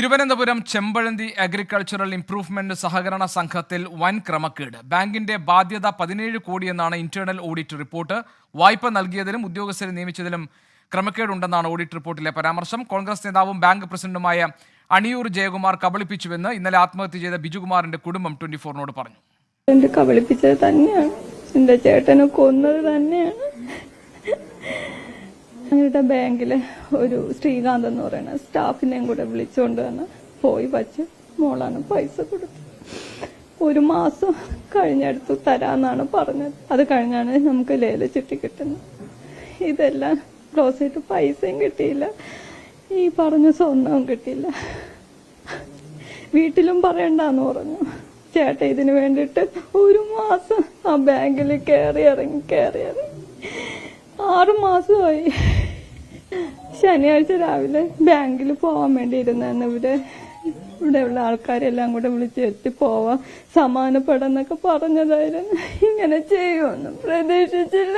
Thiruvananthapuram Chempazhanthi agricultural improvement സഹകരണ സംഘത്തിൽ വൻ ക്രമക്കേട്. ബാങ്കിന്റെ ബാധ്യത 17 കോടിയെന്നാണ് ഇന്റേണൽ ഓഡിറ്റ് റിപ്പോർട്ട്. വായ്പ നൽകിയതിലും ഉദ്യോഗസ്ഥരെ നിയമിച്ചതിലും ക്രമക്കേടുണ്ടെന്നാണ് ഓഡിറ്റ് റിപ്പോർട്ടിലെ പരാമർശം. കോൺഗ്രസ് നേതാവും ബാങ്ക് പ്രസിഡന്റുമായ അണിയൂർ ജയകുമാർ കബളിപ്പിച്ചുവെന്ന് ഇന്നലെ ആത്മഹത്യ ചെയ്ത ബിജുകുമാറിന്റെ കുടുംബം 24നോട് പറഞ്ഞു. കബളിപ്പിച്ചത് തന്നെയാണ്, എന്റെ ചേട്ടനെ കൊന്നത് തന്നെയാണ്. ഞങ്ങളുടെ ബാങ്കിലെ ഒരു ശ്രീകാന്ത് എന്ന് പറയുന്ന സ്റ്റാഫിനെയും കൂടെ വിളിച്ചുകൊണ്ട് തന്നെ പോയി വച്ച് മോളാണ് പൈസ കൊടുത്തത്. 1 മാസം കഴിഞ്ഞെടുത്ത് തരാന്നാണ് പറഞ്ഞത്. അത് കഴിഞ്ഞാണ് നമുക്ക് ലേലച്ചിട്ടി കിട്ടുന്നത്. ഇതെല്ലാം ക്ലോസ് ചെയ്തിട്ട് പൈസയും കിട്ടിയില്ല, ഈ പറഞ്ഞ സ്വർണവും കിട്ടിയില്ല. വീട്ടിലും പറയണ്ടെന്ന് പറഞ്ഞു. ചേട്ടൻ ഇതിന് വേണ്ടിയിട്ട് 1 മാസം ആ ബാങ്കിൽ കയറി ഇറങ്ങി 6 മാസമായി. ശനിയാഴ്ച രാവിലെ ബാങ്കിൽ പോവാൻ വേണ്ടി ഇരുന്നെന്ന് ഇവിടെയുള്ള ആൾക്കാരെല്ലാം കൂടെ വിളിച്ച് എത്തി പോവാൻ സമാനപ്പെടെന്നൊക്കെ പറഞ്ഞതായിരുന്നു. ഇങ്ങനെ ചെയ്യുമെന്നും പ്രതീക്ഷിച്ചില്ല.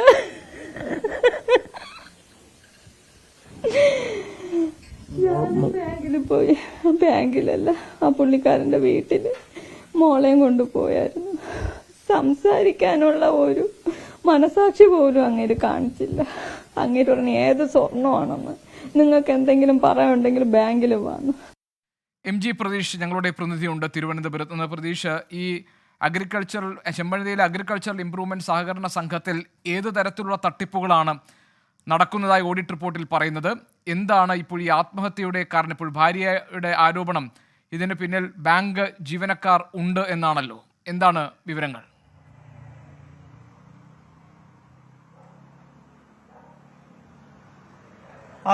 ബാങ്കിൽ പോയി, ആ ബാങ്കിലല്ല, ആ പുള്ളിക്കാരന്റെ വീട്ടില് മോളെയും കൊണ്ടുപോയായിരുന്നു. സംസാരിക്കാനുള്ള ഒരു മനസാക്ഷി പോലും അങ്ങേര് കാണിച്ചില്ല. അങ്ങേര് പറഞ്ഞു ഏത് സ്വർണ്ണമാണെന്ന്, നിങ്ങൾക്ക് എന്തെങ്കിലും പറയാനുണ്ടെങ്കിൽ ബാങ്കിൽ വന്നു. MG പ്രതീഷ് ഞങ്ങളുടെ പ്രതിനിധിയുണ്ട് തിരുവനന്തപുരത്ത് നിന്ന്. പ്രതീഷ്, ഈ ചെമ്പഴന്തിയിലെ അഗ്രികൾച്ചറൽ ഇംപ്രൂവ്മെന്റ് സഹകരണ സംഘത്തിൽ ഏത് തരത്തിലുള്ള തട്ടിപ്പുകളാണ് നടക്കുന്നതായി ഓഡിറ്റ് റിപ്പോർട്ടിൽ പറയുന്നത്? എന്താണ് ഇപ്പോൾ ഈ ആത്മഹത്യയുടെ കാരണം? ഇപ്പോൾ ഭാര്യയുടെ ആരോപണം ഇതിന് പിന്നിൽ ബാങ്ക് ജീവനക്കാർ ഉണ്ട് എന്നാണല്ലോ. എന്താണ് വിവരങ്ങൾ?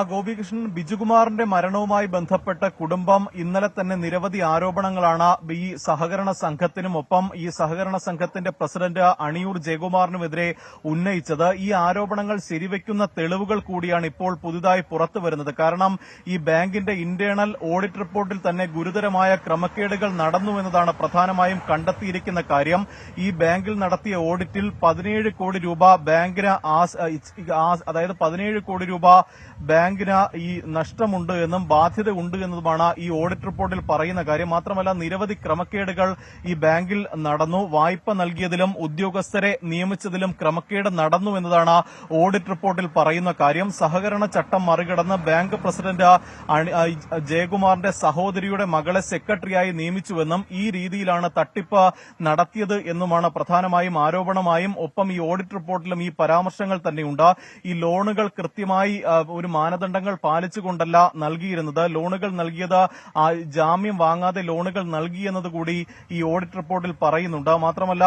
ഗോപികൃഷ്ണൻ, ബിജുകുമാറിന്റെ മരണവുമായി ബന്ധപ്പെട്ട കുടുംബം ഇന്നലെ തന്നെ നിരവധി ആരോപണങ്ങളാണ് ഈ സഹകരണ സംഘത്തിനും ഒപ്പം ഈ സഹകരണ സംഘത്തിന്റെ പ്രസിഡന്റ് അണിയൂർ ജയകുമാറിനുമെതിരെ ഉന്നയിച്ചത്. ഈ ആരോപണങ്ങൾ ശരിവെക്കുന്ന തെളിവുകൾ കൂടിയാണ് ഇപ്പോൾ പുതുതായി പുറത്തുവരുന്നത്. കാരണം ഈ ബാങ്കിന്റെ ഇന്റേണൽ ഓഡിറ്റ് റിപ്പോർട്ടിൽ തന്നെ ഗുരുതരമായ ക്രമക്കേടുകൾ നടന്നുവെന്നതാണ് പ്രധാനമായും കണ്ടെത്തിയിരിക്കുന്ന കാര്യം. ഈ ബാങ്കിൽ നടത്തിയ ഓഡിറ്റിൽ 17 കോടി രൂപ ബാങ്കിന് അതായത് 17 കോടി രൂപ ബാങ്കിന് ഈ നഷ്ടമുണ്ട് എന്നും ബാധ്യത ഉണ്ട് എന്നതുമാണ് ഈ ഓഡിറ്റ് റിപ്പോർട്ടിൽ പറയുന്ന കാര്യം. മാത്രമല്ല, നിരവധി ക്രമക്കേടുകൾ ഈ ബാങ്കിൽ നടന്നു. വായ്പ നൽകിയതിലും ഉദ്യോഗസ്ഥരെ നിയമിച്ചതിലും ക്രമക്കേട് നടന്നു എന്നതാണ് ഓഡിറ്റ് റിപ്പോർട്ടിൽ പറയുന്ന കാര്യം. സഹകരണ ചട്ടം മറികടന്ന് ബാങ്ക് പ്രസിഡന്റ് ജയകുമാറിന്റെ സഹോദരിയുടെ മകളെ സെക്രട്ടറിയായി നിയമിച്ചുവെന്നും ഈ രീതിയിലാണ് തട്ടിപ്പ് നടത്തിയത് എന്നുമാണ് പ്രധാനമായും ആരോപണമായും ഒപ്പം ഈ ഓഡിറ്റ് റിപ്പോർട്ടിലും ഈ പരാമർശങ്ങൾ തന്നെയുണ്ട്. ഈ ലോണുകൾ കൃത്യമായി ഒരു മാനദണ്ഡങ്ങൾ പാലിച്ചുകൊണ്ടല്ല നൽകിയിരുന്നത്. ലോണുകൾ നൽകിയത് ജാമ്യം വാങ്ങാതെ ലോണുകൾ നൽകിയെന്നത് കൂടി ഈ ഓഡിറ്റ് റിപ്പോർട്ടിൽ പറയുന്നുണ്ട്. മാത്രമല്ല,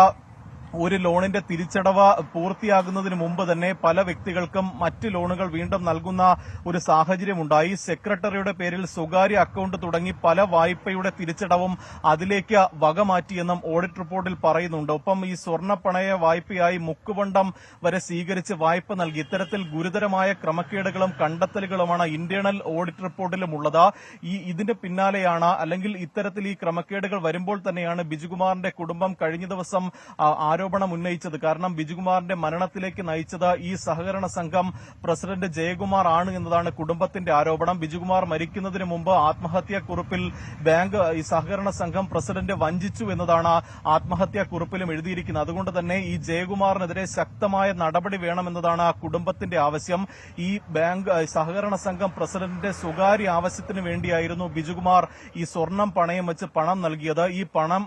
ഒരു ലോണിന്റെ തിരിച്ചടവ് പൂർത്തിയാകുന്നതിന് മുമ്പ് തന്നെ പല വ്യക്തികൾക്കും മറ്റ് ലോണുകൾ വീണ്ടും നൽകുന്ന ഒരു സാഹചര്യമുണ്ടായി. സെക്രട്ടറിയുടെ പേരിൽ സ്വകാര്യ അക്കൌണ്ട് തുടങ്ങി പല വായ്പയുടെ തിരിച്ചടവും അതിലേക്ക് വകമാറ്റിയെന്നും ഓഡിറ്റ് റിപ്പോർട്ടിൽ പറയുന്നുണ്ട്. ഒപ്പം ഈ സ്വർണ്ണ പണയ വായ്പയായി മുക്കുവണ്ടം വരെ സ്വീകരിച്ച് വായ്പ നൽകി. ഇത്തരത്തിൽ ഗുരുതരമായ ക്രമക്കേടുകളും കണ്ടെത്തലുകളുമാണ് ഇന്റേണൽ ഓഡിറ്റ് റിപ്പോർട്ടിലുമുള്ളത്. ഇതിന് പിന്നാലെയാണ്, അല്ലെങ്കിൽ ഇത്തരത്തിൽ ഈ ക്രമക്കേടുകൾ വരുമ്പോൾ തന്നെയാണ് ബിജുകുമാറിന്റെ കുടുംബം കഴിഞ്ഞ ദിവസം ആരോപണം ഉന്നയിച്ചത്. കാരണം ബിജുകുമാറിന്റെ മരണത്തിലേക്ക് നയിച്ചത് ഈ സഹകരണ സംഘം പ്രസിഡന്റ് ജയകുമാർ ആണ് എന്നതാണ് കുടുംബത്തിന്റെ ആരോപണം. ബിജുകുമാർ മരിക്കുന്നതിന് മുമ്പ് ആത്മഹത്യാക്കുറിപ്പിൽ ബാങ്ക് ഈ സഹകരണ സംഘം പ്രസിഡന്റ് വഞ്ചിച്ചു എന്നതാണ് ആത്മഹത്യാക്കുറിപ്പിലും എഴുതിയിരിക്കുന്നത്. അതുകൊണ്ട് തന്നെ ഈ ജയകുമാറിനെതിരെ ശക്തമായ നടപടി വേണമെന്നതാണ് കുടുംബത്തിന്റെ ആവശ്യം. ഈ ബാങ്ക് സഹകരണ സംഘം പ്രസിഡന്റിന്റെ സ്വകാര്യ ആവശ്യത്തിന് വേണ്ടിയായിരുന്നു ബിജുകുമാർ ഈ സ്വർണം പണയം വെച്ച് പണം നൽകിയത്. ഈ പണം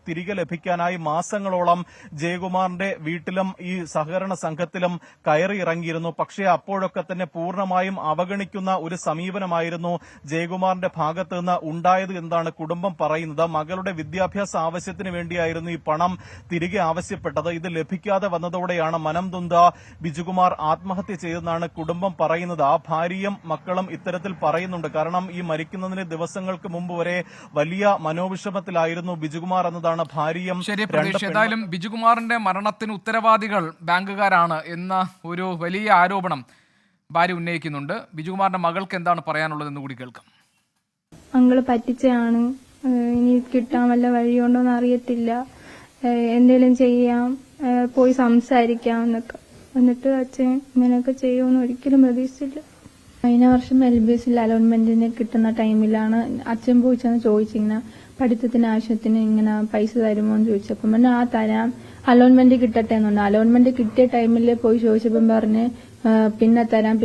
തിരികെ ലഭിക്കാനായി മാസങ്ങളോളം ജയകുമാറിന്റെ വീട്ടിലും ഈ സഹകരണ സംഘത്തിലും കയറി ഇറങ്ങിയിരുന്നു. പക്ഷേ അപ്പോഴൊക്കെ തന്നെ പൂർണ്ണമായും അവഗണിക്കുന്ന ഒരു സമീപനമായിരുന്നു ജയകുമാറിന്റെ ഭാഗത്ത് നിന്ന് ഉണ്ടായത് എന്നാണ് കുടുംബം പറയുന്നത്. മകളുടെ വിദ്യാഭ്യാസ ആവശ്യത്തിന് വേണ്ടിയായിരുന്നു ഈ പണം തിരികെ ആവശ്യപ്പെട്ടത്. ഇത് ലഭിക്കാതെ വന്നതോടെയാണ് മനം നൊന്ത ബിജുകുമാർ ആത്മഹത്യ ചെയ്തെന്നാണ് കുടുംബം പറയുന്നത്. ആ ഭാര്യയും മക്കളും ഇത്തരത്തിൽ പറയുന്നുണ്ട്. കാരണം ഈ മരിക്കുന്നതിന് ദിവസങ്ങൾക്ക് മുമ്പ് വരെ വലിയ മനോവിഷമത്തിലായിരുന്നു ബിജുകുമാർ എന്നതാണ് ഭാര്യയും. ഏതായാലും ബിജുകുമാറിന്റെ മരണത്തിന് ഉത്തരവാദികൾ ബാങ്കുകാരാണ് എന്ന ഒരു വലിയ ആരോപണം ഭാര്യ ഉന്നയിക്കുന്നുണ്ട്. ബിജുകുമാറിന്റെ മകൾക്ക് എന്താണ് പറയാനുള്ളതെന്ന് കൂടി കേൾക്കാം. അങ്ങള് പറ്റിച്ചാണ്, ഇനി കിട്ടാൻ വല്ല വഴിയുണ്ടോന്ന് അറിയത്തില്ല, എന്തെങ്കിലും ചെയ്യാം, പോയി സംസാരിക്കാം എന്നൊക്കെ. എന്നിട്ട് അച്ഛൻ ഇങ്ങനെയൊക്കെ ചെയ്യുമെന്ന് ഒരിക്കലും പ്രതീക്ഷിച്ചില്ല. കഴിഞ്ഞ വർഷം LBSൽ അലോട്ട്മെന്റിന് കിട്ടുന്ന ടൈമിലാണ് അച്ഛൻ പോയിച്ചെന്ന് ചോദിച്ചിങ്ങനെ പഠിത്തത്തിന് ആവശ്യത്തിന് ഇങ്ങനെ പൈസ തരുമോ എന്ന് ചോദിച്ചപ്പം പറഞ്ഞ ആ തരാം, അലോട്ട്മെന്റ് കിട്ടട്ടെ എന്നുണ്ട്. അലോട്ട്മെന്റ് കിട്ടിയ ടൈമിൽ പോയി ചോദിച്ചപ്പം പറഞ്ഞ് പിന്നെ തരാം.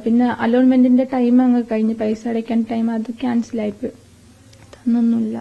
പിന്നെ അലോട്ട്മെന്റിന്റെ ടൈം അങ്ങ് കഴിഞ്ഞ് പൈസ അടയ്ക്കാൻ ടൈം അത് ക്യാൻസൽ ആയിപ്പോയി, തന്നൊന്നുമില്ല.